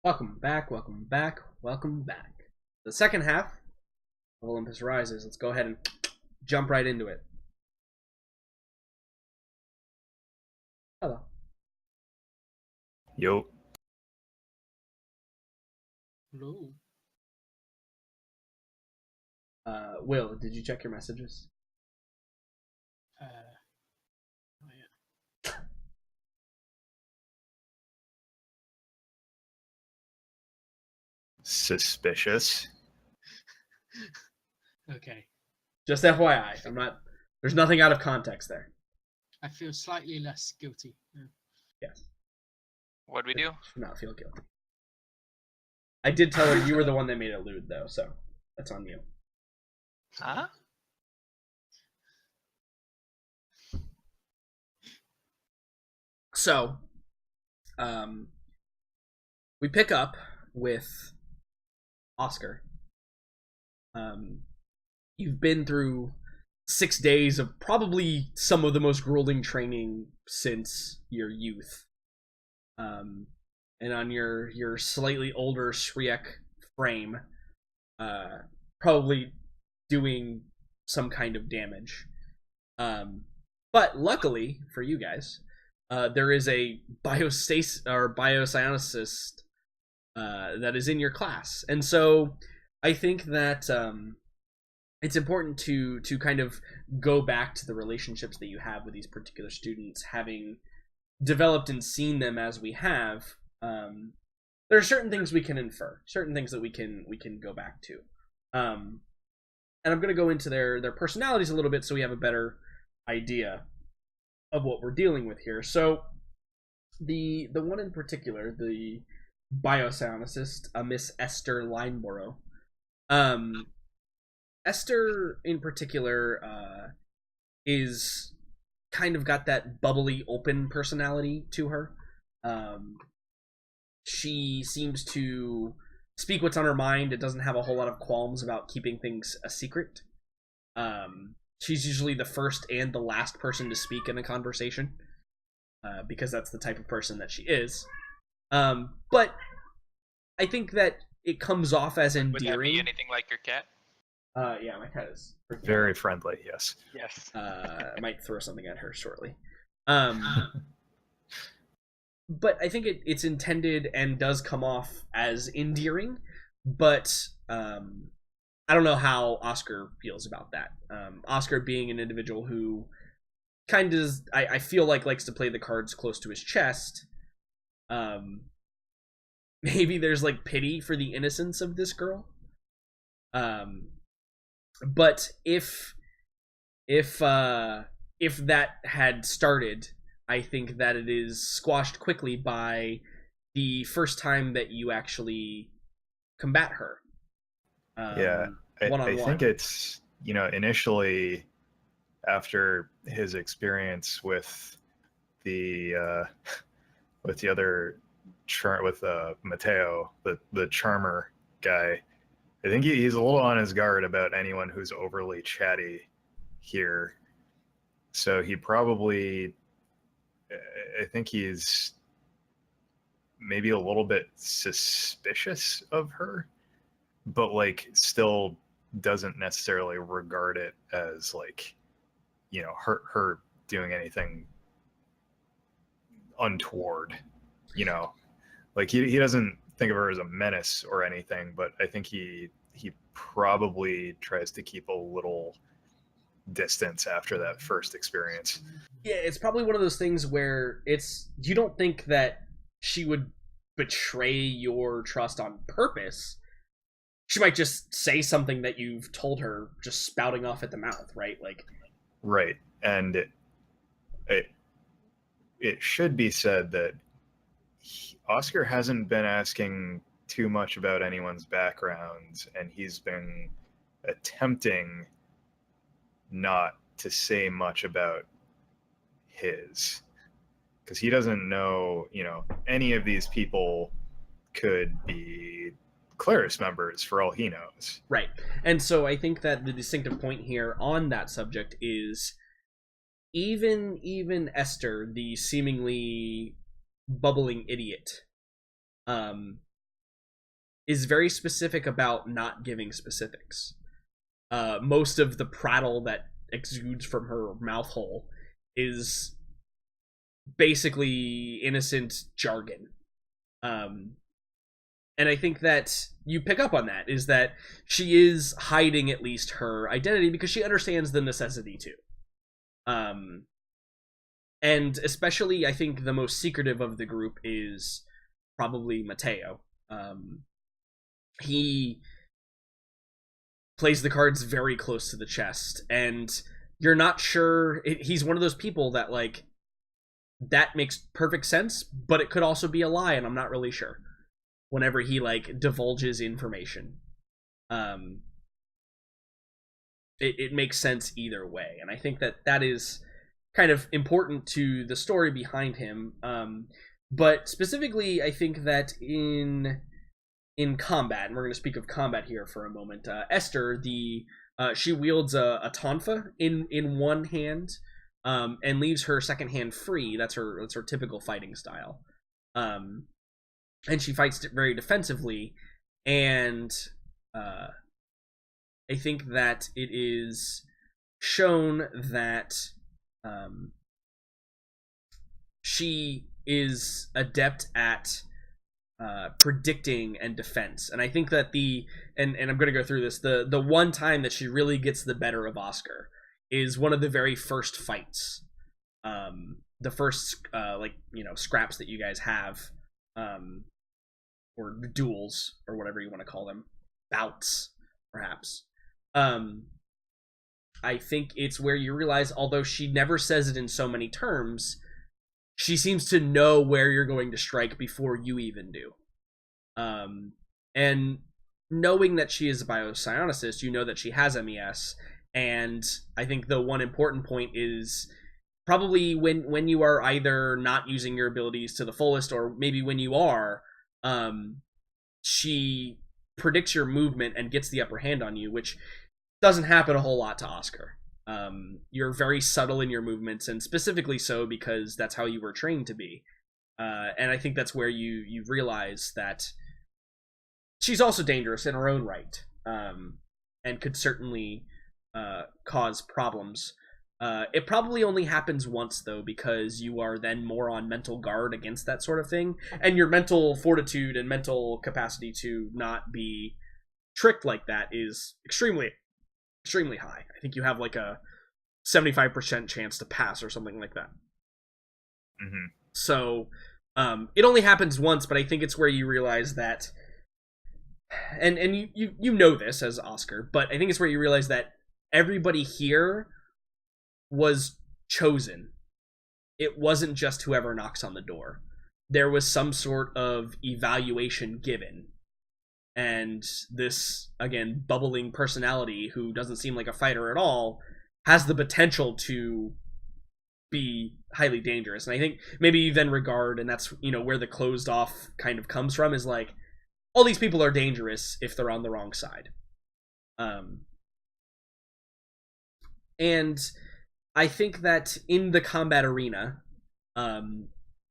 Welcome back, welcome back, welcome back. The second half of Olympus Rises. Let's go ahead and jump right into it. Hello. Yo. Hello. Will, did you check your messages? Oh yeah. Suspicious. Okay. Just FYI, I'm not. There's nothing out of context there. I feel slightly less guilty. Yeah. Yes. What'd we do? Should not feel guilty. I did tell her you were the one that made it lewd, though, so that's on you. Huh? So, we pick up with Oscar. You've been through 6 days of probably some of the most grueling training since your youth. And on your slightly older Shriek frame, probably doing some kind of damage. But luckily for you guys, there is a bioscientist that is in your class, and so I think that it's important to kind of go back to the relationships that you have with these particular students, having developed and seen them as we have. There are certain things we can infer, certain things that we can go back to, and I'm going to go into their personalities a little bit so we have a better idea of what we're dealing with here. So the one in particular, the bioscientist, Miss Esther Lineborough. Esther in particular is kind of got that bubbly, open personality to her. She seems to speak what's on her mind. It doesn't have a whole lot of qualms about keeping things a secret. She's usually the first and the last person to speak in a conversation, because that's the type of person that she is. But I think that it comes off as endearing. Would that be anything like your cat? Yeah, my cat is Very friendly, yes. Yes. I might throw something at her shortly. But I think it's intended and does come off as endearing, but I don't know how Oscar feels about that. Oscar being an individual who kind of, I feel like, likes to play the cards close to his chest. Maybe there's like pity for the innocence of this girl. But if that had started, I think that it is squashed quickly by the first time that you actually combat her. Yeah, I think it's, initially after his experience with the other with Mateo, the charmer guy. I think he's a little on his guard about anyone who's overly chatty here. So he probably, I think he's maybe a little bit suspicious of her, but like still doesn't necessarily regard it as like, her doing anything untoward, like he doesn't think of her as a menace or anything, but I think he probably tries to keep a little distance after that first experience. Yeah, it's probably one of those things where you don't think that she would betray your trust on purpose. She might just say something that you've told her, just spouting off at the mouth, right? Like, right. And it should be said that Oscar hasn't been asking too much about anyone's backgrounds, and he's been attempting not to say much about his, because he doesn't know, any of these people could be Claris members for all he knows. Right. And so I think that the distinctive point here on that subject is even Esther, the seemingly bubbling idiot, is very specific about not giving specifics. Most of the prattle that exudes from her mouth hole is basically innocent jargon. And I think that you pick up on that, is that she is hiding at least her identity because she understands the necessity to. And especially, I think the most secretive of the group is probably Mateo. He plays the cards very close to the chest, and you're not sure. He's one of those people that, like, that makes perfect sense, but it could also be a lie, and I'm not really sure. Whenever he, like, divulges information, it makes sense either way, and I think that is kind of important to the story behind him. But specifically, I think that in combat, and we're going to speak of combat here for a moment, Esther, she wields a tonfa in one hand, and leaves her second hand free. That's her typical fighting style. And she fights very defensively, and I think that it is shown that she is adept at predicting and defense. And I think that and I'm going to go through this, the one time that she really gets the better of Oscar is one of the very first fights. The first, scraps that you guys have, or duels, or whatever you want to call them, bouts, perhaps. I think it's where you realize, although she never says it in so many terms, she seems to know where you're going to strike before you even do. And knowing that she is a biopsionicist, you know that she has MES, and I think the one important point is probably when you are either not using your abilities to the fullest, or maybe when you are, she predicts your movement and gets the upper hand on you, which doesn't happen a whole lot to Oscar. You're very subtle in your movements, and specifically so because that's how you were trained to be. And I think that's where you realize that she's also dangerous in her own right, and could certainly cause problems. It probably only happens once, though, because you are then more on mental guard against that sort of thing, and your mental fortitude and mental capacity to not be tricked like that is extremely high. I think you have like a 75% chance to pass or something like that. Mm-hmm. So it only happens once, but I think it's where you realize that, and you know this as Oscar, but I think it's where you realize that everybody here was chosen. It wasn't just whoever knocks on the door. There was some sort of evaluation given. And this, again, bubbling personality who doesn't seem like a fighter at all has the potential to be highly dangerous. And I think maybe you then regard, and that's, where the closed off kind of comes from, is like, all these people are dangerous if they're on the wrong side. And I think that in the combat arena,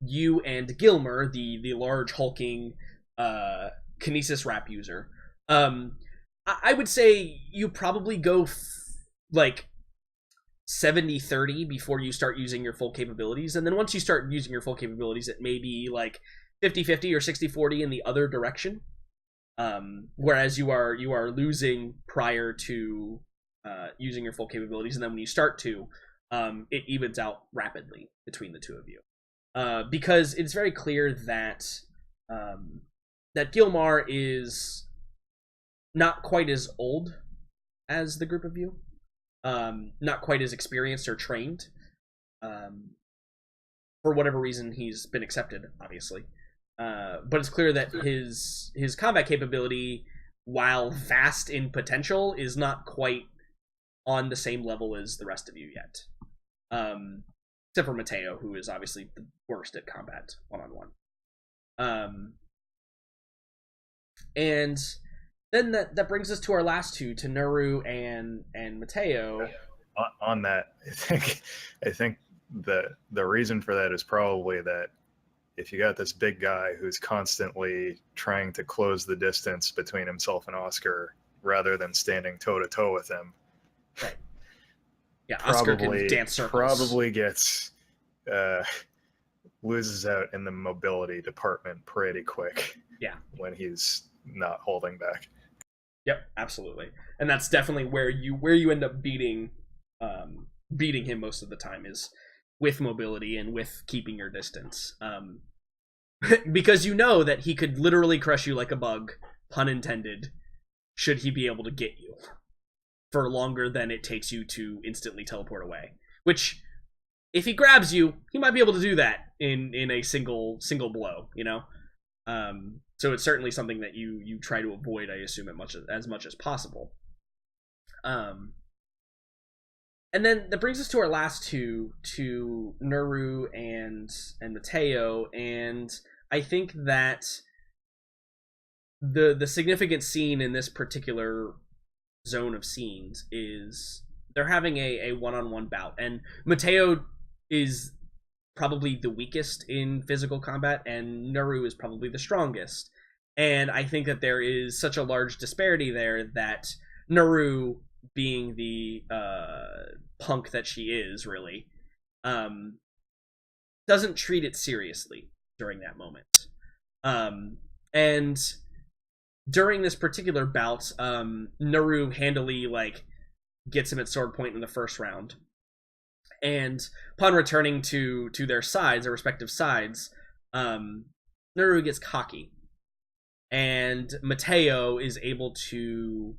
you and Gilmer, the large hulking Kinesis Wrap user, I would say you probably go like 70-30 before you start using your full capabilities, and then once you start using your full capabilities, it may be like 50-50 or 60-40 in the other direction. Whereas you are losing prior to using your full capabilities, and then when you start to, it evens out rapidly between the two of you, because it's very clear that that Gilmar is not quite as old as the group of you, not quite as experienced or trained. For whatever reason, he's been accepted, obviously, but it's clear that his combat capability, while vast in potential, is not quite on the same level as the rest of you yet. Except for Mateo, who is obviously the worst at combat one-on-one. And then that brings us to our last two, to Nuru and Mateo. On that, I think the reason for that is probably that if you got this big guy who's constantly trying to close the distance between himself and Oscar rather than standing toe to toe with him, Right. Yeah, Oscar can probably dance circles. probably gets loses out in the mobility department pretty quick. Yeah. When he's not holding back. Yep, absolutely. And that's definitely where you end up beating him most of the time, is with mobility and with keeping your distance. Because you know that he could literally crush you like a bug, pun intended, should he be able to get you for longer than it takes you to instantly teleport away. Which, if he grabs you, he might be able to do that in a single blow, you know? So it's certainly something that you try to avoid, I assume, as much as possible. And then that brings us to our last two, to Nuru and Mateo, and I think that the significant scene in this particular zone of scenes is they're having a one-on-one bout, and Mateo is probably the weakest in physical combat, and Nuru is probably the strongest. And I think that there is such a large disparity there that Nuru, being the punk that she is, really, doesn't treat it seriously during that moment. And during this particular bout, Nuru handily gets him at sword point in the first round. And upon returning to their sides, their respective sides, Nuru gets cocky. And Mateo is able to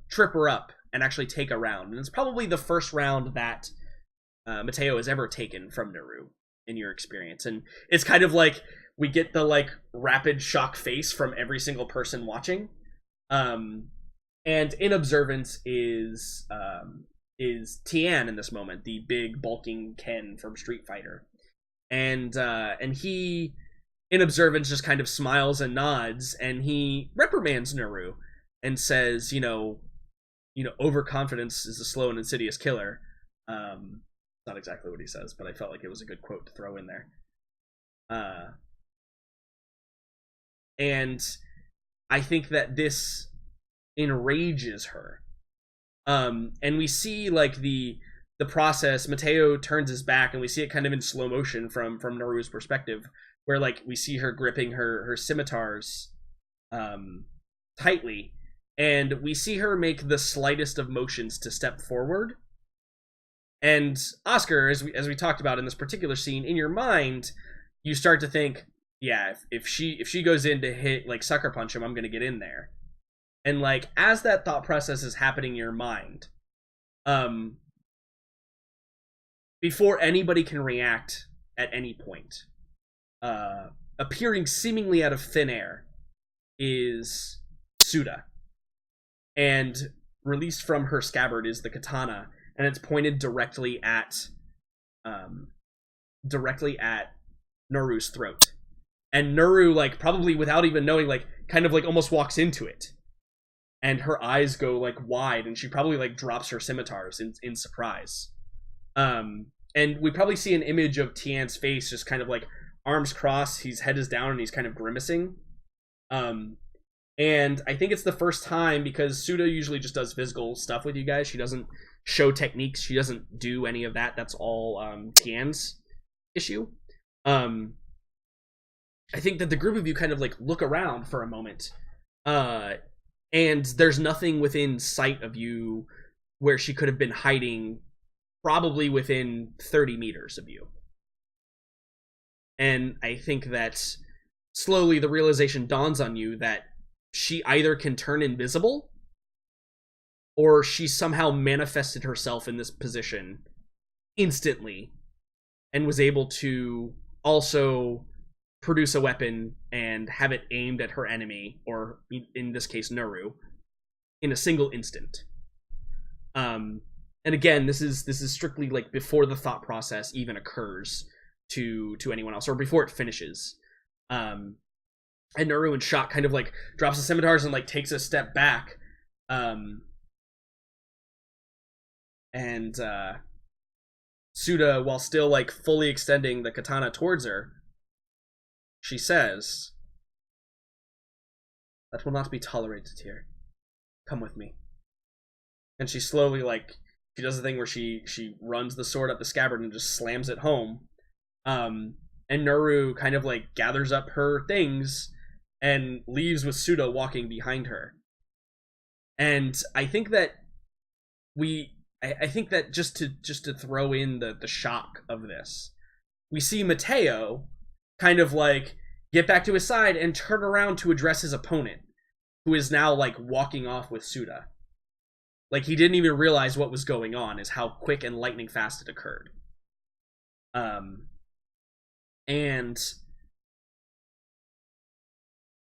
trip her up and actually take a round. And it's probably the first round that Mateo has ever taken from Nuru, in your experience. And it's kind of like we get the rapid shock face from every single person watching. And in observance is Tian in this moment, the big bulking Ken from Street Fighter. And he, in observance, just kind of smiles and nods, and he reprimands Nuru and says, overconfidence is a slow and insidious killer. Not exactly what he says, but I felt like it was a good quote to throw in there. And I think that this enrages her. And we see the process. Mateo turns his back, and we see it kind of in slow motion from Naru's perspective, where we see her gripping her scimitars tightly, and we see her make the slightest of motions to step forward. And Oscar, as we talked about in this particular scene, in your mind, you start to think, yeah, if she goes in to hit sucker punch him, I'm gonna get in there. And as that thought process is happening in your mind, before anybody can react at any point, appearing seemingly out of thin air is Suda, and released from her scabbard is the katana, and it's pointed directly at Naru's throat. And Nuru, probably without even knowing, kind of almost walks into it, and her eyes go wide, and she probably drops her scimitars in surprise. And we probably see an image of Tian's face, just kind of arms crossed, his head is down, and he's kind of grimacing. And I think it's the first time, because Suda usually just does physical stuff with you guys. She doesn't show techniques. She doesn't do any of that. That's all Tian's issue. I think that the group of you kind of look around for a moment, and there's nothing within sight of you where she could have been hiding, probably within 30 meters of you. And I think that slowly the realization dawns on you that she either can turn invisible, or she somehow manifested herself in this position instantly and was able to also produce a weapon and have it aimed at her enemy, or in this case Nuru, in a single instant. And again, this is strictly before the thought process even occurs to anyone else, or before it finishes. And Nuru, in shock, kind of drops the scimitars and takes a step back. And Suda, while still fully extending the katana towards her, she says, "That will not be tolerated here. Come with me." And she slowly, like, she does the thing where she runs the sword up the scabbard and just slams it home. And Nuru kind of like gathers up her things and leaves with Suda walking behind her. And I think that I think that just to throw in the shock of this, we see Mateo kind of like get back to his side and turn around to address his opponent, who is now like walking off with Suda. Like he didn't even realize what was going on, is how quick and lightning fast it occurred. And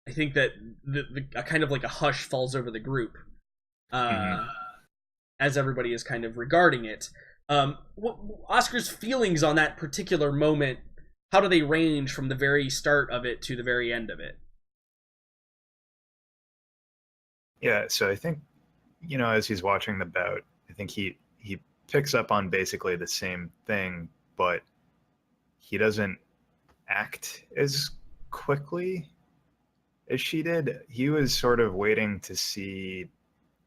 I think that a kind of like a hush falls over the group as everybody is kind of regarding it. Oscar's feelings on that particular moment, how do they range from the very start of it to the very end of it? Yeah, so I think, as he's watching the bout, I think he picks up on basically the same thing, but he doesn't act as quickly as she did. He was sort of waiting to see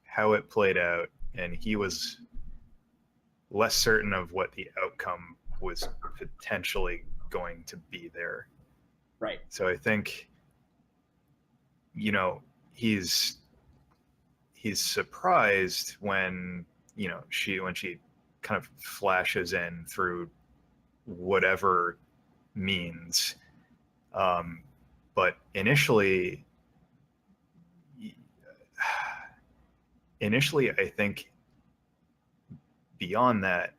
how it played out, and he was less certain of what the outcome was potentially going to be there. Right. So I think, he's surprised when she kind of flashes in through whatever means, but initially I think beyond that,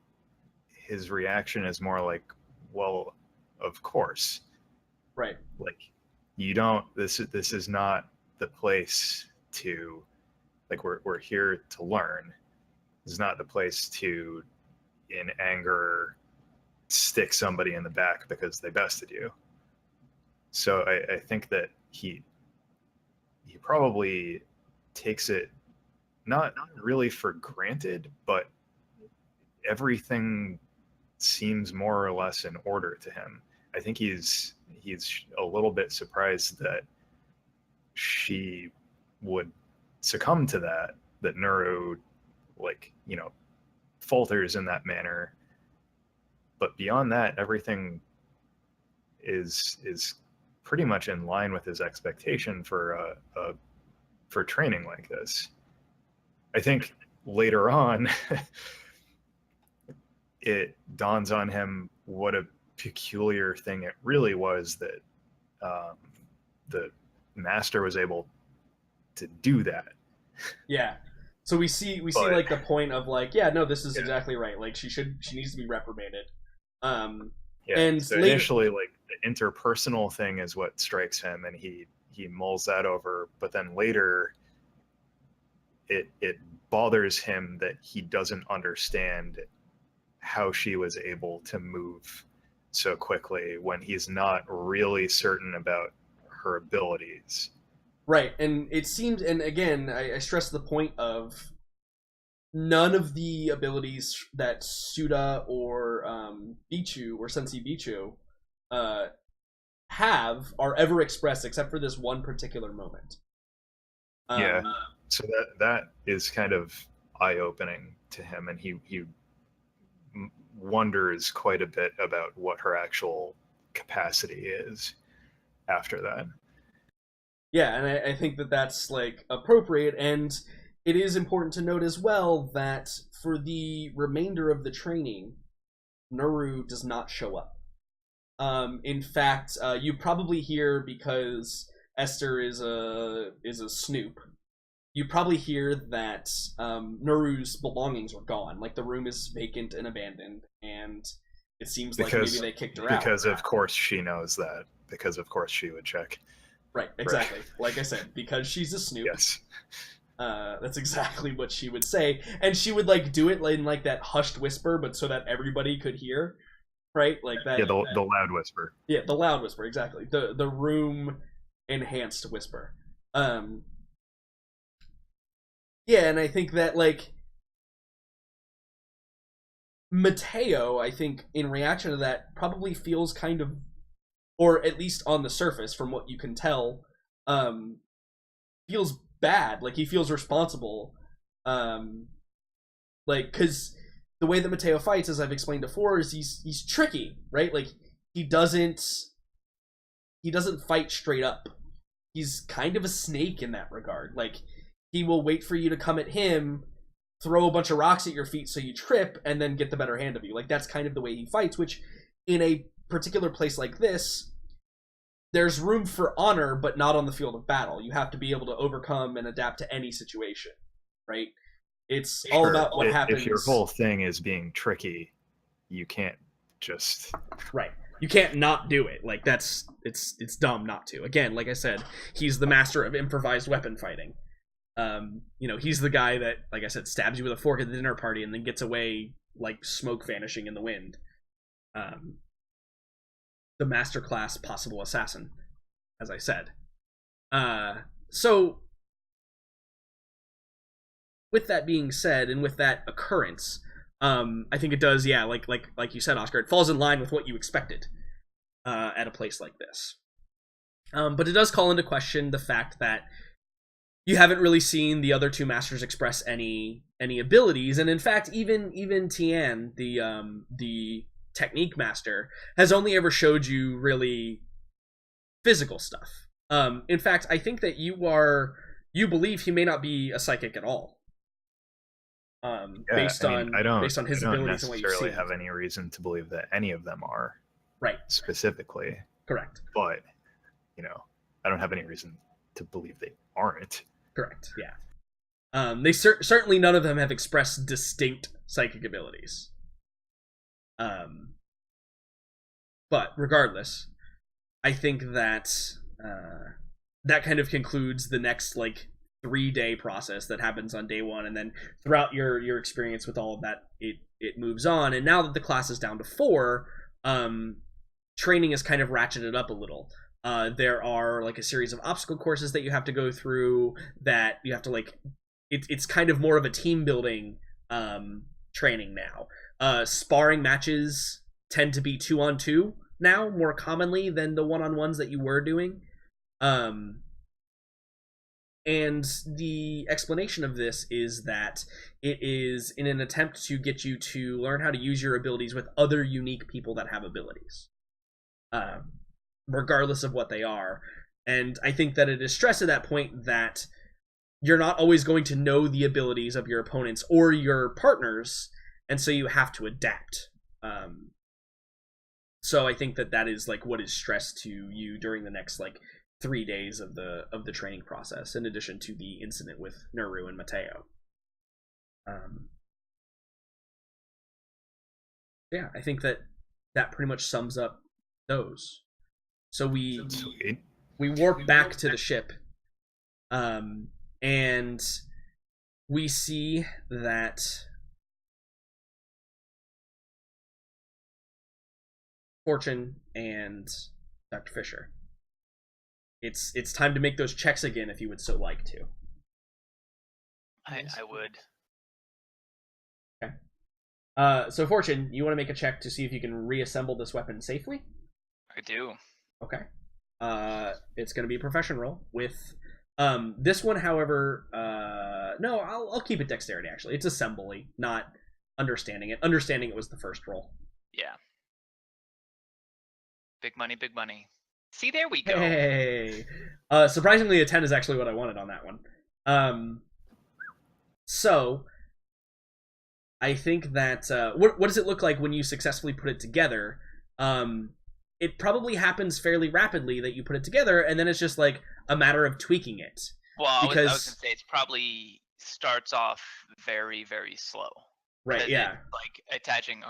his reaction is more like, well, of course, right, like this is not the place to, like, we're here to learn. This is not the place to, in anger, stick somebody in the back because they bested you. So I think that he probably takes it not really for granted, but everything seems more or less in order to him. I think he's a little bit surprised that she would succumb to that Nuru, like, falters in that manner. But beyond that, everything is pretty much in line with his expectation for training like this. I think later on, it dawns on him what a peculiar thing it really was that the master was able to do that. Yeah. So we see like the point of like, yeah, no, this is exactly right. Like she needs to be reprimanded. And so initially, like, the interpersonal thing is what strikes him, and he mulls that over. But then later, it bothers him that he doesn't understand how she was able to move so quickly when he's not really certain about her abilities. Right, and it seems, and again, I stress the point of none of the abilities that Suda or Bichu or Sensei Bichu have are ever expressed except for this one particular moment. So that is kind of eye-opening to him, and he wonders quite a bit about what her actual capacity is after that. Yeah, and I think that that's like appropriate, and it is important to note as well that for the remainder of the training, Nuru does not show up. In fact, you probably hear, because Esther is a snoop, you probably hear that Nuru's belongings were gone. Like, the room is vacant and abandoned, and it seems like maybe they kicked her out. Because of course she knows that. Because of course she would check. Right, exactly. Like I said, because she's a snoop. Yes. That's exactly what she would say, and she would like do it in like that hushed whisper, but so that everybody could hear, right? Like that. Yeah, the loud whisper. Yeah, the loud whisper, exactly. The room enhanced whisper. Yeah, and I think that like Mateo, I think in reaction to that, probably feels kind of or at least on the surface, from what you can tell, feels bad. Like, he feels responsible. Like, because the way that Mateo fights, as I've explained before, is he's tricky, right? Like, he doesn't fight straight up. He's kind of a snake in that regard. Like, he will wait for you to come at him, throw a bunch of rocks at your feet so you trip, and then get the better hand of you. Like, that's kind of the way he fights, which, in a particular place like this, there's room for honor, but not on the field of battle. You have to be able to overcome and adapt to any situation, right? It's all about what happens. If your whole thing is being tricky, you can't just... Right. You can't not do it. Like, it's dumb not to. Again, like I said, he's the master of improvised weapon fighting. He's the guy that, like I said, stabs you with a fork at the dinner party and then gets away like smoke vanishing in the wind. The masterclass possible assassin, as I said. So, with that being said, and with that occurrence, I think it does, yeah, like you said, Oscar, it falls in line with what you expected at a place like this. But it does call into question the fact that you haven't really seen the other two masters express any abilities, and in fact, even Tian, the technique master, has only ever showed you really physical stuff. In fact, I think that you believe he may not be a psychic at all. Based on his abilities and what you've seen. I don't necessarily have any reason to believe that any of them are. Right. Specifically. Correct. But, I don't have any reason to believe they aren't. Correct, yeah. They certainly none of them have expressed distinct psychic abilities. But regardless, I think that that kind of concludes the next, 3-day process that happens on day one, and then throughout your experience with all of that, it moves on. And now that the class is down to 4, training is kind of ratcheted up a little. There are a series of obstacle courses that you have to go through, that you have to it's kind of more of a team building training now. Sparring matches tend to be 2-on-2 now more commonly than the 1-on-1s that you were doing. And the explanation of this is that it is in an attempt to get you to learn how to use your abilities with other unique people that have abilities, regardless of what they are. And I think that it is stressed at that point that you're not always going to know the abilities of your opponents or your partners, and so you have to adapt. So I think that is what is stressed to you during the next 3 days of the training process, in addition to the incident with Nuru and Mateo. Yeah, I think that pretty much sums up those. So we warp back to the ship, and we see that Fortune and Dr. Fisher. It's time to make those checks again, if you would so like to. I would. Okay. So Fortune, you want to make a check to see if you can reassemble this weapon safely? I do. Okay. It's going to be a profession roll with this one, however, no, I'll keep it dexterity, actually. It's assembly, not understanding it. Understanding it was the first roll. Yeah. Big money, big money. See, there we go. Hey. Surprisingly, a 10 is actually what I wanted on that one. So I think that what does it look like when you successfully put it together? It probably happens fairly rapidly that you put it together, and then it's just a matter of tweaking it. Well, I was gonna say it's probably starts off very, very slow. Right. Yeah. Attaching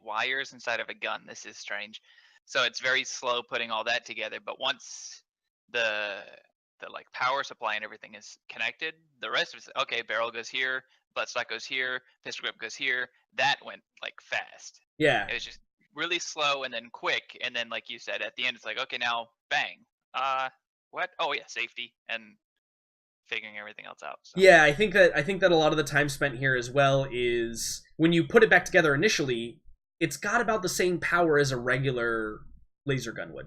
wires inside of a gun. This is strange. So it's very slow putting all that together, but once the power supply and everything is connected, the rest of it's barrel goes here, buttstock goes here, pistol grip goes here. That went fast. Yeah. It was just really slow and then quick, and then like you said, at the end it's now bang. What? Oh yeah, safety and figuring everything else out. So. Yeah, I think that a lot of the time spent here as well is when you put it back together initially, it's got about the same power as a regular laser gun would,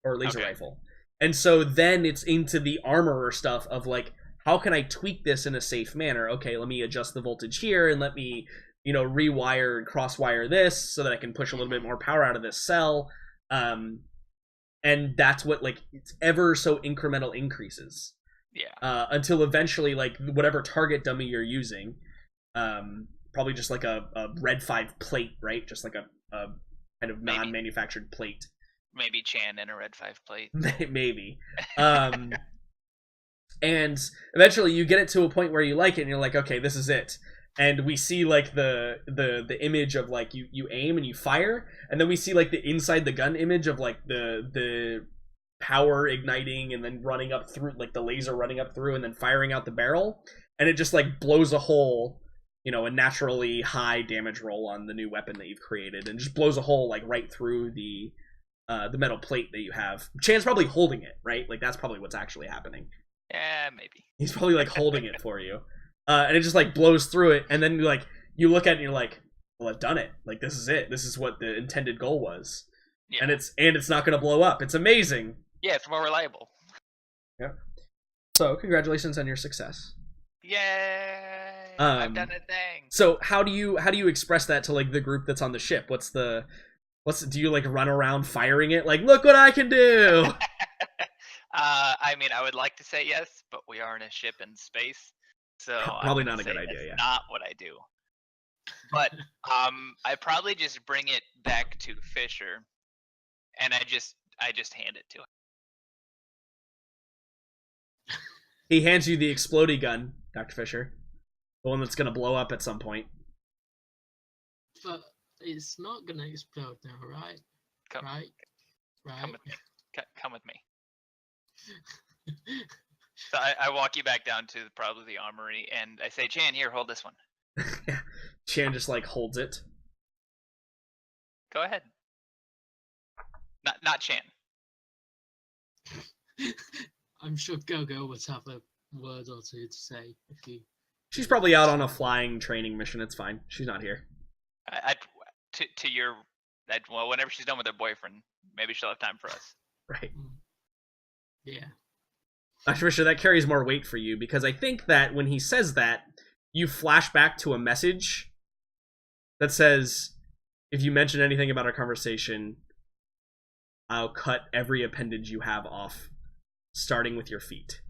or laser Okay. rifle. And so then it's into the armorer stuff of like, how can I tweak this in a safe manner? Okay, let me adjust the voltage here, and let me, rewire and crosswire this so that I can push a little bit more power out of this cell. And that's what, like, it's ever so incremental increases. Yeah. Until eventually, like, whatever target dummy you're using, probably just like a Red 5 plate, right? Just like a kind of Maybe. non-manufactured plate. Maybe Chan in a red 5 plate. Maybe. And eventually you get it to a point where you like it, and you're like, okay, this is it. And we see like the image of like you aim and you fire, and then we see like the inside the gun image of like the power igniting and then running up through, like the laser running up through and then firing out the barrel, and it just like blows a hole, a naturally high damage roll on the new weapon that you've created, and just blows a hole like right through the metal plate that you have. Chan's probably holding it, right? Like that's probably what's actually happening. Yeah, maybe. He's probably like holding it for you, and it just like blows through it, and then you look at it and you're like, well, I've done it. Like this is it. This is what the intended goal was. Yeah. And it's not going to blow up. It's amazing. Yeah, it's more reliable. Yep. So congratulations on your success. Yay! I've done a thing. So how do you express that to like the group that's on the ship? Do you like run around firing it like, look what I can do? I mean, I would like to say yes, but we are in a ship in space, so Probably I'm not a gonna good say idea. that's Yeah. not what I do. But I probably just bring it back to Fisher, and I just hand it to him. He hands you the explodey gun, Dr. Fisher, the one that's gonna blow up at some point. But it's not gonna explode now, right? Come, Right? come with me. Come with me. So I walk you back down to probably the armory, and I say, Chan, here, hold this one. Chan just like holds it. Go ahead. Not Chan. I'm sure Gogo would have a word or two to say if you. She's probably out on a flying training mission. It's fine. She's not here. To your, well, whenever she's done with her boyfriend, maybe she'll have time for us. Right. Yeah. Dr. Fisher, that carries more weight for you, because I think that when he says that, you flash back to a message that says, if you mention anything about our conversation, I'll cut every appendage you have off, starting with your feet.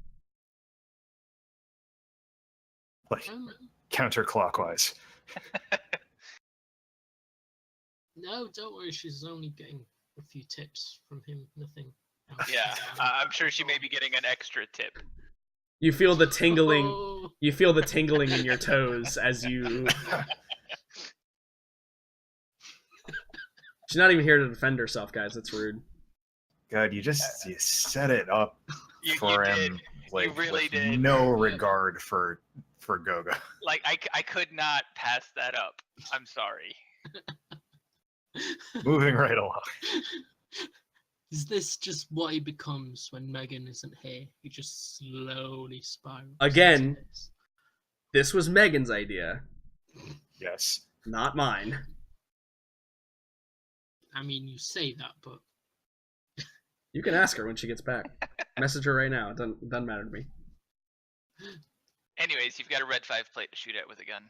Like Um, counterclockwise. no, don't worry. She's only getting a few tips from him. Nothing else. Yeah, I'm sure she may be getting an extra tip. You feel the tingling. Oh, You feel the tingling in your toes as you. She's not even here to defend herself, guys. That's rude. God, you set it up You for did. him, like You really with did. no regard for Gogo. Like I could not pass that up. I'm sorry. Moving right along. is this just what he becomes when Megan isn't here? He just slowly spirals. Again. into this. This was Megan's idea, Yes. not mine. I mean, you say that, but You can ask her when she gets back. Message her right now. It doesn't matter to me. Anyways, you've got a red 5 plate to shoot at with a gun.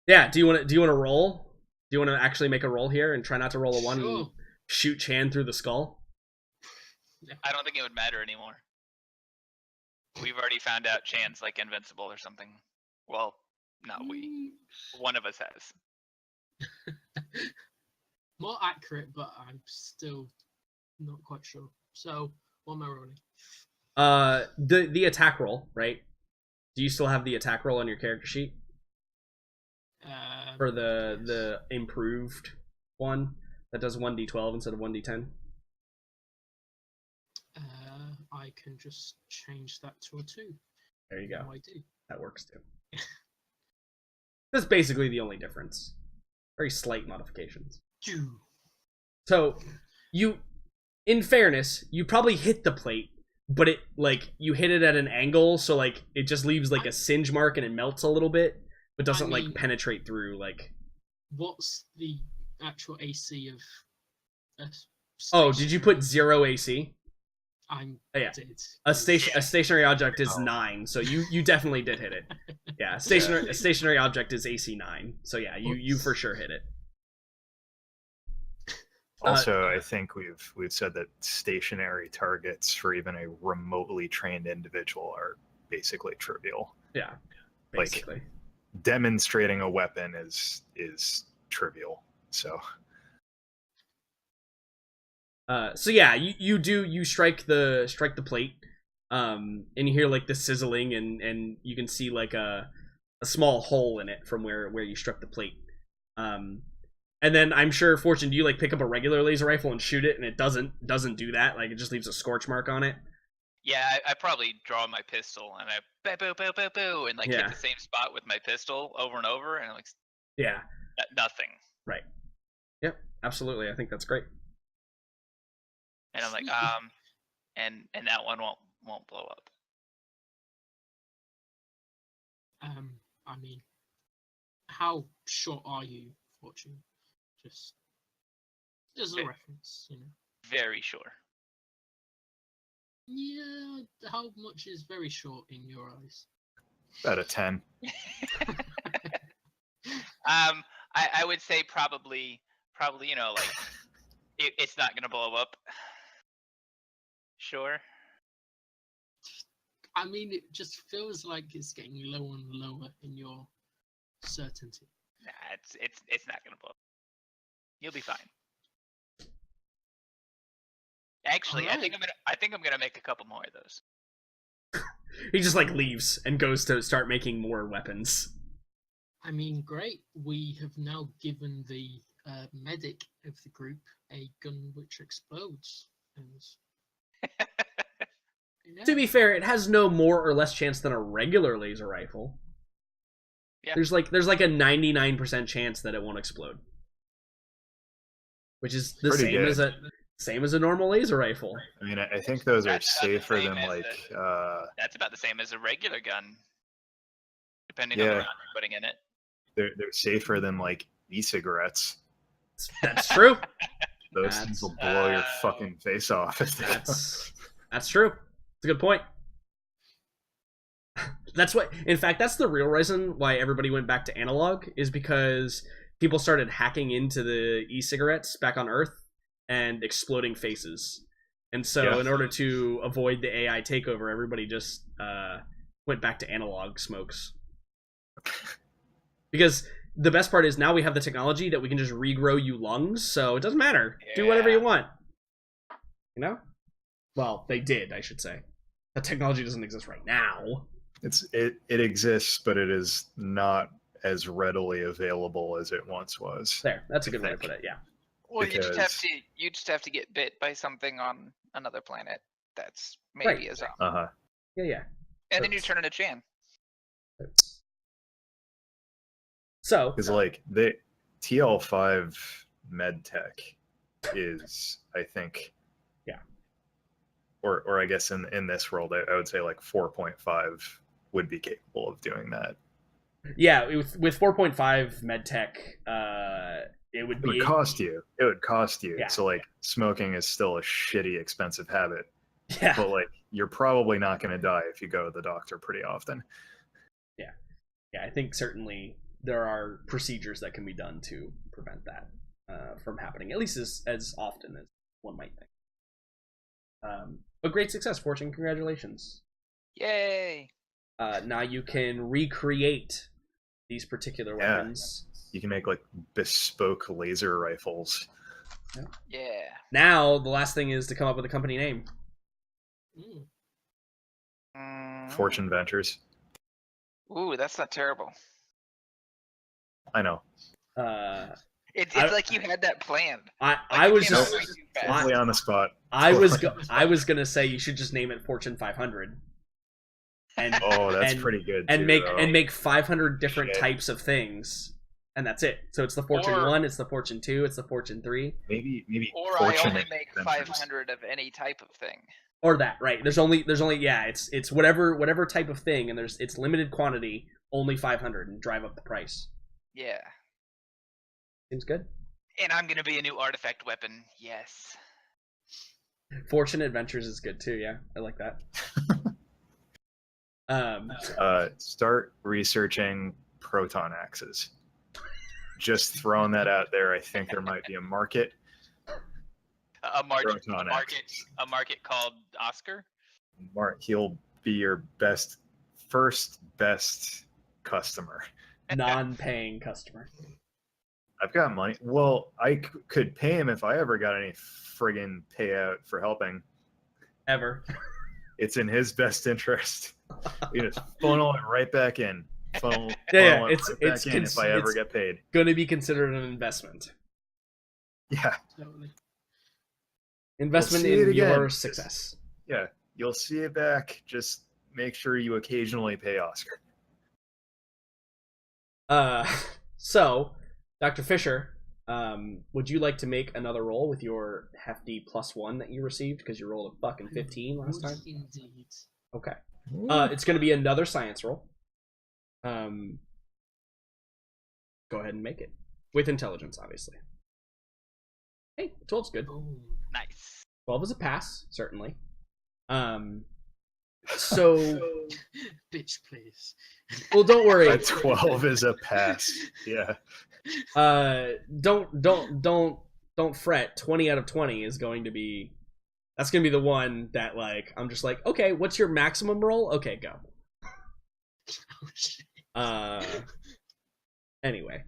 Yeah. Do you want to roll? Do you want to actually make a roll here and try not to roll a 1 and sure. shoot Chan through the skull? I don't think it would matter anymore. We've already found out Chan's like invincible or something. Well, not we. One of us has. More accurate, but I'm still not quite sure. So, what am I rolling? The attack roll, right? Do you still have the attack roll on your character sheet for the improved one that does 1d12 instead of 1d10? I can just change that to a 2. There you go. No, I do. That works too. That's basically the only difference. Very slight modifications. Phew. So, in fairness, you probably hit the plate, but it, like, you hit it at an angle, so, like, it just leaves, like, a singe mark and it melts a little bit, but doesn't, I mean, like, penetrate through, like... What's the actual AC of a Oh, did you put 0 AC? I Yeah. did. A stationary object is Oh. 9, so you definitely did hit it. Yeah, a stationary object is AC 9, so yeah, you for sure hit it. Also, I think we've said that stationary targets for even a remotely trained individual are basically trivial. Yeah, Like, basically. demonstrating a weapon is trivial. So So yeah, you strike the plate, and you hear like the sizzling, and you can see like a small hole in it from where you struck the plate. And then I'm sure, Fortune, do you like pick up a regular laser rifle and shoot it, and it doesn't do that? Like it just leaves a scorch mark on it. Yeah, I probably draw my pistol and I boo boo boo boo boo and like Yeah. hit the same spot with my pistol over and over and like Yeah. nothing. Right. Yep. Absolutely. I think that's great. And I'm like, and that one won't blow up. I mean, how short are you, Fortune? Just as a reference, you know. Very sure. Yeah, how much is very short in your eyes? about a 10. I would say probably like it's not gonna blow up. Sure. I mean, it just feels like it's getting lower and lower in your certainty. Nah, it's not gonna blow up. You'll be fine. Actually, Alright. I think I'm gonna make a couple more of those. He just like leaves and goes to start making more weapons. I mean, great. We have now given the medic of the group a gun which explodes. And, yeah. To be fair, it has no more or less chance than a regular laser rifle. Yeah. There's like a 99% chance that it won't explode, which is the Pretty same as a normal laser rifle. I mean, I think those are That's about the safer same than as like That's about the same as a regular gun, depending Yeah. on the round you're putting in it. they're safer than like e-cigarettes. That's true. Those That's- things will blow your fucking face off if they That's true. It's a good point. That's what, in fact, that's the real reason why everybody went back to analog, is because people started hacking into the e-cigarettes back on Earth and exploding faces. And so Yeah. in order to avoid the AI takeover, everybody just went back to analog smokes. Because the best part is now we have the technology that we can just regrow you lungs, so it doesn't matter. Do whatever you Yeah. want. You know? Well, they did, I should say. The technology doesn't exist right now. it exists, but it is not as readily available as it once was. There, that's a good way to put it, yeah. Well, Because- you just have to get bit by something on another planet that's Right. maybe a zombie, Uh-huh. Yeah. and then you turn into Chan. So, Because like the TL5 medtech is, I think, Yeah. or I guess in this world, I would say like 4.5 would be capable of doing that. yeah, with 4.5 medtech, it would It be would cost you. It would cost you. Yeah. So like smoking is still a shitty, expensive habit, yeah, but like you're probably not going to die if you go to the doctor pretty often. yeah. I think certainly there are procedures that can be done to prevent that from happening, at least as often as one might think. But great success, Fortune. Congratulations. Yay! Now you can recreate these particular Yeah. weapons. You can make like bespoke laser rifles. Yeah. Now the last thing is to come up with a company name. Mm. Fortune Ventures. Ooh, that's not terrible. I know. It's I- like you had that planned. I You was came up just way too fast. Totally on the spot. I was gonna say you should just name it Fortune 500. And Oh, that's and- pretty good. and too, make though. and make 500 different Shit. types of things, and that's it. So it's the Fortune Or- 1, it's the Fortune 2, it's the Fortune 3, maybe Or I Fortune only make Ventures. 500 of any type of thing. or that. Right? There's only yeah. It's whatever type of thing, and it's limited quantity, only 500, and drive up the price. Yeah. Seems good. And I'm gonna be a new artifact weapon. Yes. Fortune Adventures is good too. Yeah, I like that. Start researching proton axes. Just throwing that out there. I think there might be a market. Proton axes. A market called Oscar. He'll be your first best customer. Non-paying customer. I've got money. Well, I could pay him if I ever got any friggin' payout for helping. Ever. It's in his best interest. You just funnel it right back in. Funnel Yeah, it it's right back in if I ever get paid. Going to be considered an investment. Yeah. Totally. Investment We'll see in it again. your success. Yeah, you'll see it back. Just make sure you occasionally pay Oscar. So, Dr. Fisher, would you like to make another roll with your hefty +1 that you received because you rolled a fucking 15 last time? Indeed. Okay. It's going to be another science roll. Go ahead and make it with intelligence, obviously. Hey, 12's good. Boom. Nice. 12 is a pass, certainly. So, Bitch, please. well, don't worry. A 12 is a pass. Yeah. Don't fret. 20 out of 20 is going to be. That's going to be the one that, like, I'm just like, okay, what's your maximum roll? Okay, go. Oh, shit. Anyway,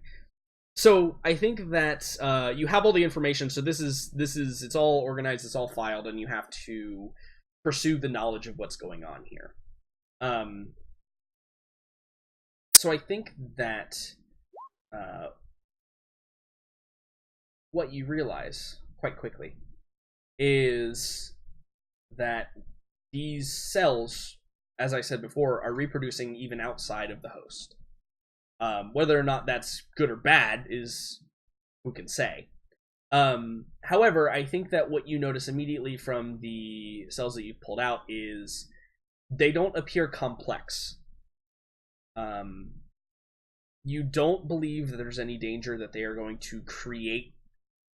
so I think that you have all the information. So this is it's all organized, it's all filed, and you have to pursue the knowledge of what's going on here. So I think that what you realize quite quickly is that these cells, as I said before, are reproducing even outside of the host. Whether or not that's good or bad is who can say. However, I think that what you notice immediately from the cells that you've pulled out is they don't appear complex. You don't believe that there's any danger that they are going to create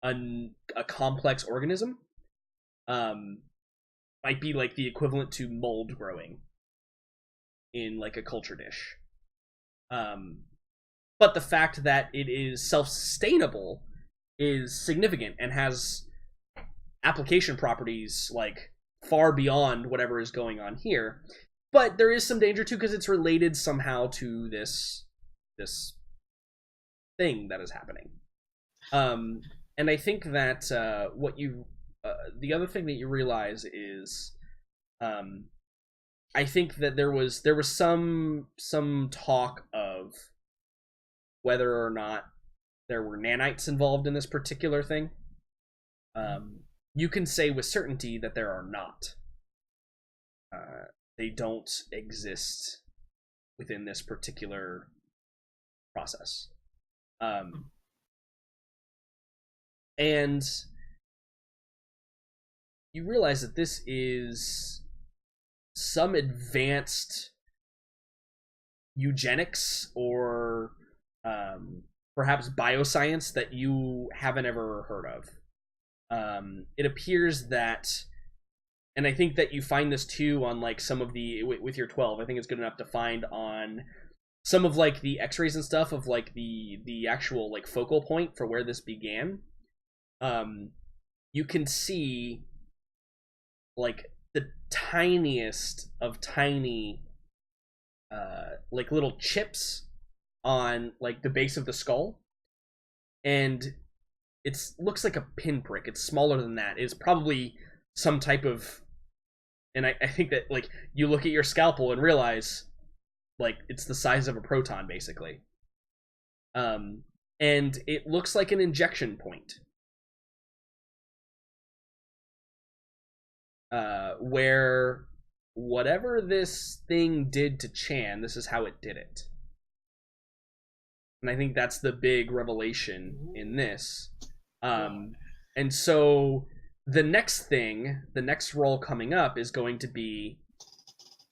a complex organism. Might be like the equivalent to mold growing in like a culture dish. But the fact that it is self-sustainable is significant and has application properties like far beyond whatever is going on here. But there is some danger too because it's related somehow to this thing that is happening. And I think that the other thing that you realize is, I think that there was some talk of whether or not there were nanites involved in this particular thing. You can say with certainty that there are not. They don't exist within this particular process. And you realize that this is some advanced eugenics or perhaps bioscience that you haven't ever heard of. It appears that, and I think that you find this too on like some of the, with your 12, I think it's good enough to find on some of like the x-rays and stuff of like the actual like focal point for where this began. You can see like the tiniest of tiny like little chips on like the base of the skull, and it looks like a pinprick. It's smaller than that. It's probably some type of, and I think that like you look at your scalpel and realize like it's the size of a proton basically. And it looks like an injection point. Where whatever this thing did to Chan, this is how it did it. And I think that's the big revelation in this. And so the next role coming up is going to be,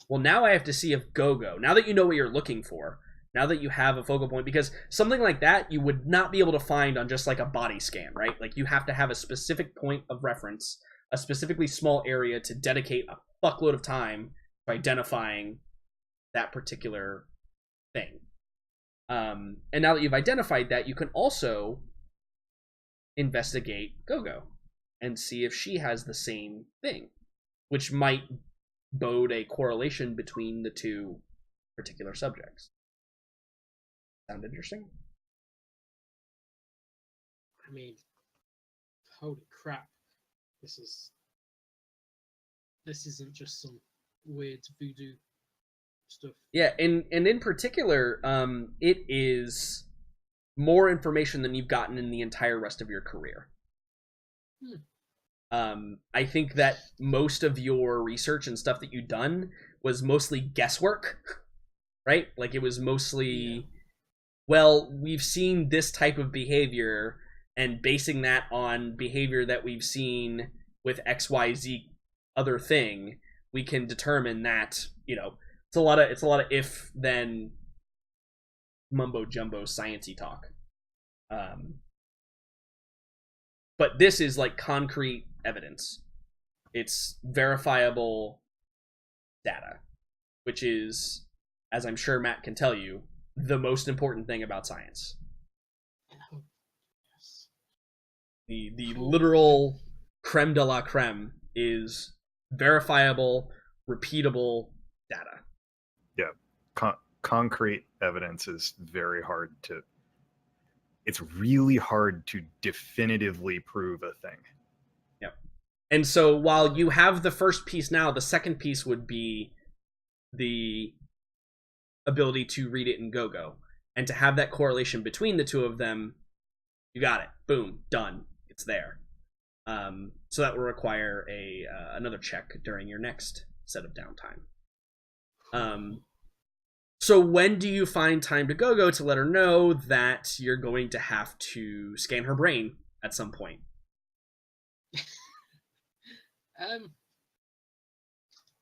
well, now I have to see if Gogo, now that you know what you're looking for, now that you have a focal point, because something like that you would not be able to find on just like a body scan, right? Like you have to have a specific point of reference, a specifically small area to dedicate a fuckload of time to identifying that particular thing. And now that you've identified that, you can also investigate Gogo and see if she has the same thing, which might bode a correlation between the two particular subjects. Sound interesting? I mean, holy crap! This isn't just some weird voodoo stuff. Yeah, and in particular, it is more information than you've gotten in the entire rest of your career. I think that most of your research and stuff that you've done was mostly guesswork, right? Like, it was mostly, well, we've seen this type of behavior, and basing that on behavior that we've seen with XYZ other thing, we can determine that, it's a lot of if then mumbo jumbo sciencey talk. But this is like concrete evidence. It's verifiable data, which is, as I'm sure Matt can tell you, the most important thing about science. Yes. The literal creme de la creme is verifiable, repeatable data. Yeah, concrete evidence is very hard to. It's really hard to definitively prove a thing. Yep. And so while you have the first piece now, the second piece would be the ability to read it in Gogo. And to have that correlation between the two of them, you got it. Boom. Done. It's there. So that will require another check during your next set of downtime. So when do you find time to Gogo to let her know that you're going to have to scan her brain at some point?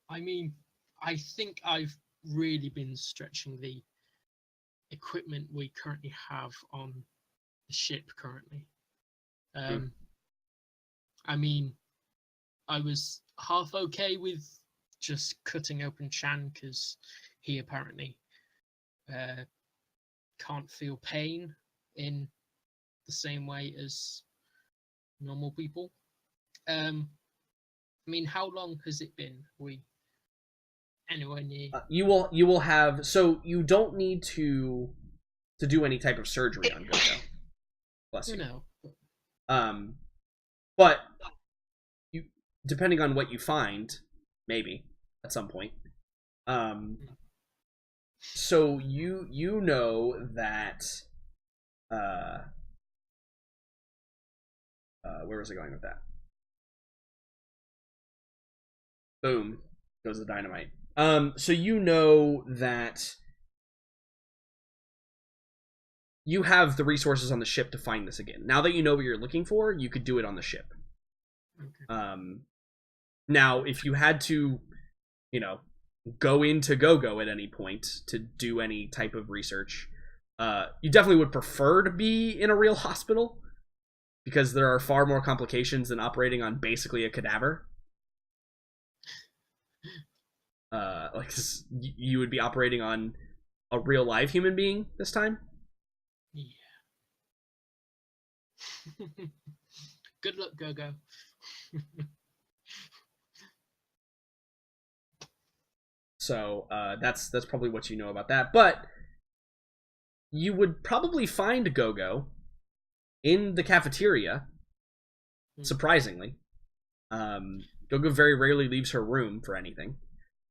I mean, I think I've really been stretching the equipment we currently have on the ship currently. I mean, I was half okay with just cutting open Chan because he apparently can't feel pain in the same way as normal people. I mean, how long has it been? We anywhere near? You will have, so you don't need to do any type of surgery on Gogo. Bless you. No. But you, depending on what you find, maybe at some point. So you know that where was I going with that? Boom goes the dynamite. So you know that you have the resources on the ship to find this again. Now that you know what you're looking for, you could do it on the ship. Okay. Now, if you had to, go into Gogo at any point to do any type of research, you definitely would prefer to be in a real hospital because there are far more complications than operating on basically a cadaver. Like, you would be operating on a real live human being this time. Yeah. Good luck, Gogo. So that's probably what you know about that. But you would probably find Gogo in the cafeteria, surprisingly. Gogo very rarely leaves her room for anything.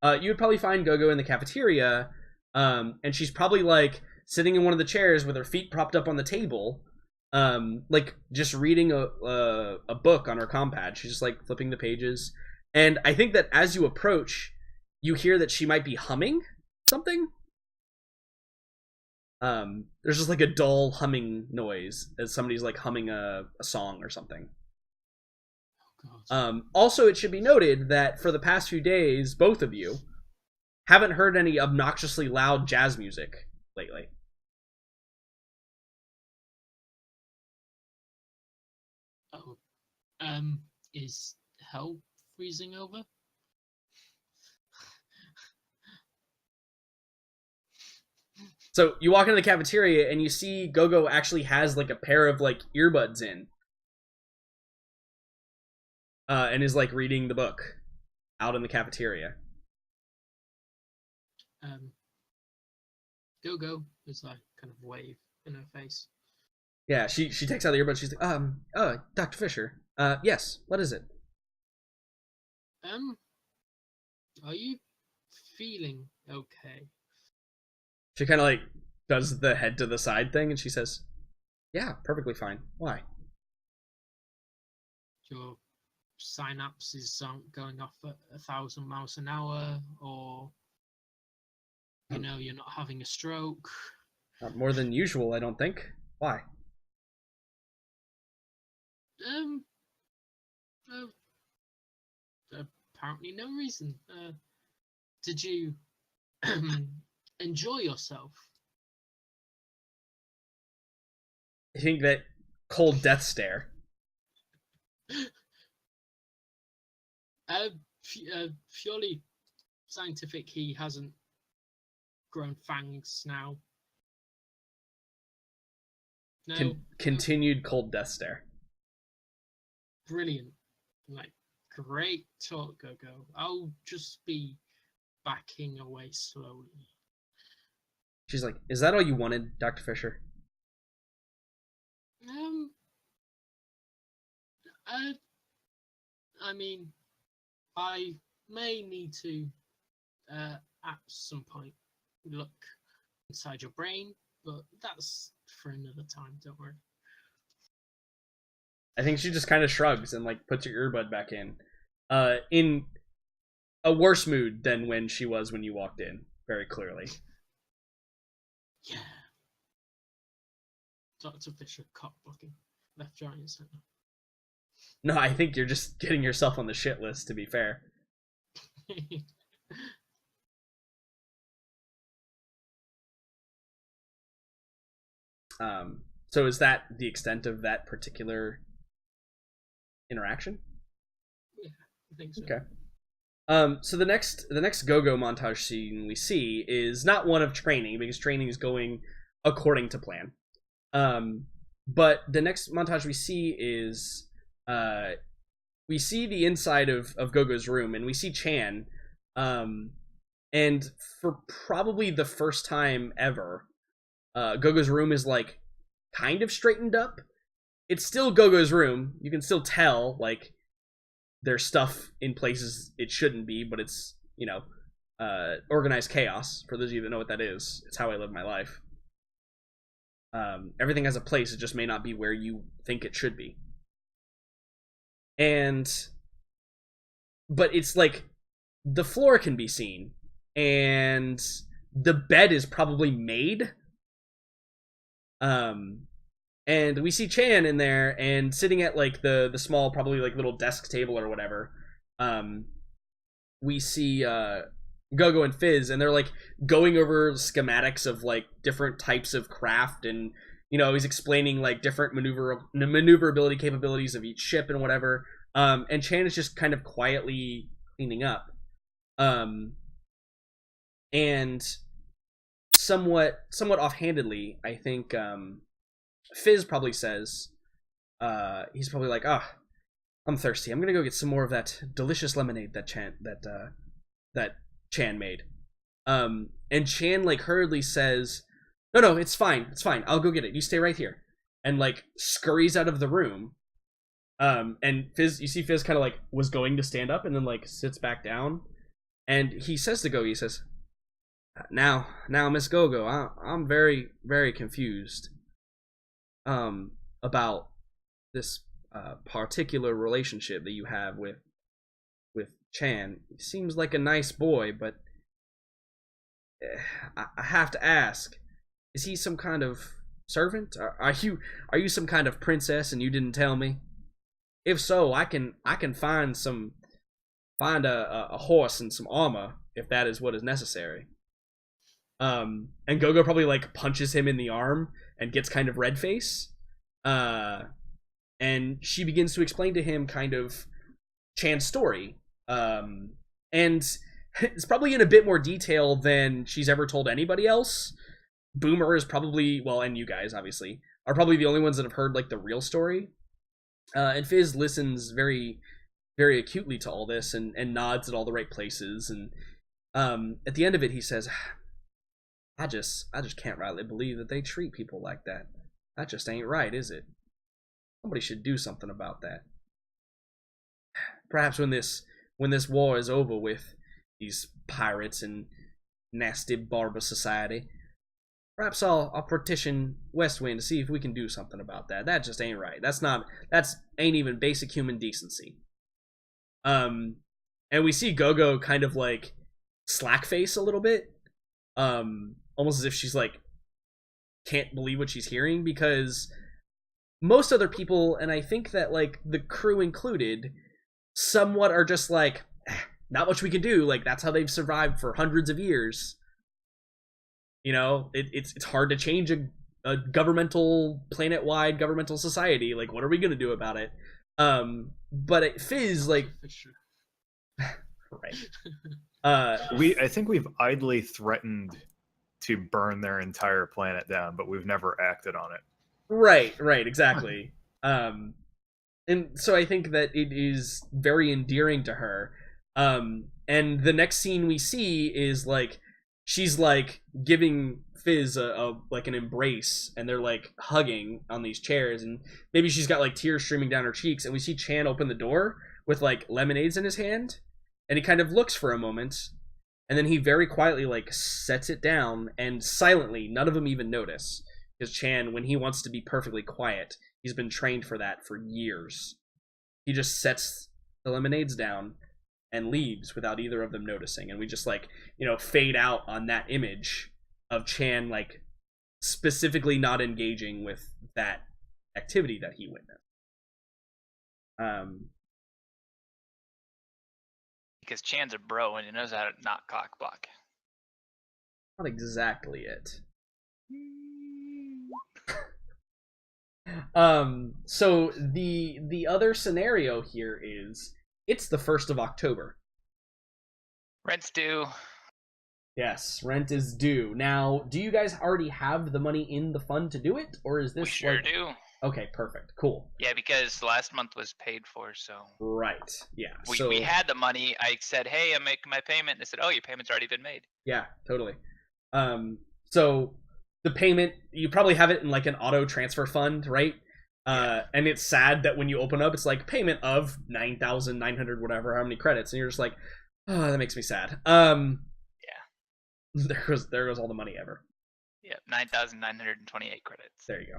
You would probably find Gogo in the cafeteria, and she's probably like sitting in one of the chairs with her feet propped up on the table, like just reading a book on her compad. She's just like flipping the pages. And I think that as you approach, you hear that she might be humming something. There's just like a dull humming noise as somebody's like humming a song or something. Also, it should be noted that for the past few days, both of you haven't heard any obnoxiously loud jazz music lately. Oh, is hell freezing over? So you walk into the cafeteria and you see Gogo actually has like a pair of like earbuds in, and is like reading the book out in the cafeteria. Go is like kind of wave in her face. Yeah, she takes out the earbuds. She's like, Dr. Fisher. Yes. What is it? Are you feeling okay? She kind of like does the head to the side thing, and she says, "Yeah, perfectly fine. Why?" Your synapses aren't going off at 1,000 miles an hour, or you're not having a stroke. Not more than usual, I don't think. Why? Apparently no reason. Did you enjoy yourself? I think that cold death stare. Purely scientific, he hasn't grown fangs now. No. Continued cold death stare. Brilliant. Like, great talk, Gogo. I'll just be backing away slowly. She's like, "Is that all you wanted, Dr. Fisher?" I mean, I may need to, at some point, look inside your brain, but that's for another time, don't worry. I think she just kind of shrugs and like puts her earbud back in a worse mood than when she was when you walked in, very clearly. Yeah. Dr. Fisher cock blocking, left, right, and center. No, I think you're just getting yourself on the shit list, to be fair. So is that the extent of that particular interaction? Yeah, I think so. Okay. So the next Go-Go montage scene we see is not one of training, because training is going according to plan. But the next montage we see is we see the inside of Gogo's room, and we see Chan. And for probably the first time ever, Gogo's room is like kind of straightened up. It's still Gogo's room. You can still tell like there's stuff in places it shouldn't be, but it's, organized chaos. For those of you that know what that is, it's how I live my life. Everything has a place, it just may not be where you think it should be. But it's like the floor can be seen, and the bed is probably made. And we see Chan in there, and sitting at like the small, probably like little desk table or whatever. We see Gogo and Fizz, and they're like going over schematics of like different types of craft, and he's explaining like different maneuverability capabilities of each ship and whatever. And Chan is just kind of quietly cleaning up. And somewhat offhandedly, I think Fizz probably says, he's probably like, I'm thirsty. I'm gonna go get some more of that delicious lemonade that Chan made. And Chan like hurriedly says, No, it's fine. I'll go get it. You stay right here. And like scurries out of the room. And Fizz, you see Fizz kind of like was going to stand up and then like sits back down. And he says to Gogo, he says, Now, Miss Gogo, I'm very, very confused about this particular relationship that you have with Chan. He seems like a nice boy, but I have to ask, is he some kind of servant? Are you some kind of princess and you didn't tell me? If so, I can find a horse and some armor if that is what is necessary. And Gogo probably like punches him in the arm and gets kind of red face. And she begins to explain to him kind of Chan's story. And it's probably in a bit more detail than she's ever told anybody else. Boomer is probably, well, and you guys obviously are probably the only ones that have heard like the real story. And Fizz listens very, very acutely to all this and nods at all the right places. And at the end of it, he says, I just can't rightly believe that they treat people like that. That just ain't right, is it? Somebody should do something about that. Perhaps when this war is over with these pirates and nasty barber society, perhaps I'll petition Westwind to see if we can do something about that. That just ain't right. That's ain't even basic human decency. And we see Gogo kind of like slackface a little bit, almost as if she's like can't believe what she's hearing, because most other people, and I think that like the crew included, somewhat are just like, not much we can do. Like, that's how they've survived for hundreds of years. You know, it's hard to change a governmental, planet-wide governmental society. Like, what are we gonna do about it? But Fizz, like, right. I think we've idly threatened to burn their entire planet down, but we've never acted on it. Right, exactly. And so I think that it is very endearing to her. And the next scene we see is like she's like giving Fizz a like an embrace, and they're like hugging on these chairs, and maybe she's got like tears streaming down her cheeks, and we see Chan open the door with like lemonades in his hand, and he kind of looks for a moment, and then he very quietly like sets it down, and silently, none of them even notice, because Chan, when he wants to be perfectly quiet, he's been trained for that for years. He just sets the lemonades down and leaves without either of them noticing, and we just like, you know, fade out on that image of Chan like specifically not engaging with that activity that he witnessed. Because Chan's a bro and he knows how to not cock block. Not exactly it. So the other scenario here is it's the 1st of October. Rent's due. Yes, rent is due. Now, do you guys already have the money in the fund to do it, or is this? We sure do. Okay, perfect, cool. Yeah, because last month was paid for, so. Right. Yeah. We had the money. I said, "Hey, I'm making my payment." And they said, "Oh, your payment's already been made." Yeah, totally. So the payment, you probably have it in like an auto transfer fund, right? And it's sad that when you open up, it's like payment of 9,900 whatever, how many credits, and you're just like, oh, that makes me sad. Yeah. There goes all the money ever. Yeah, 9,928 credits. There you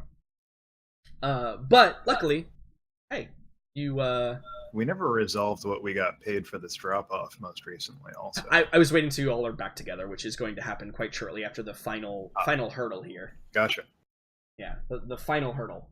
go. But luckily, hey, you we never resolved what we got paid for this drop off most recently. Also, I was waiting till you all are back together, which is going to happen quite shortly after the final hurdle here. Gotcha. Yeah, the final hurdle.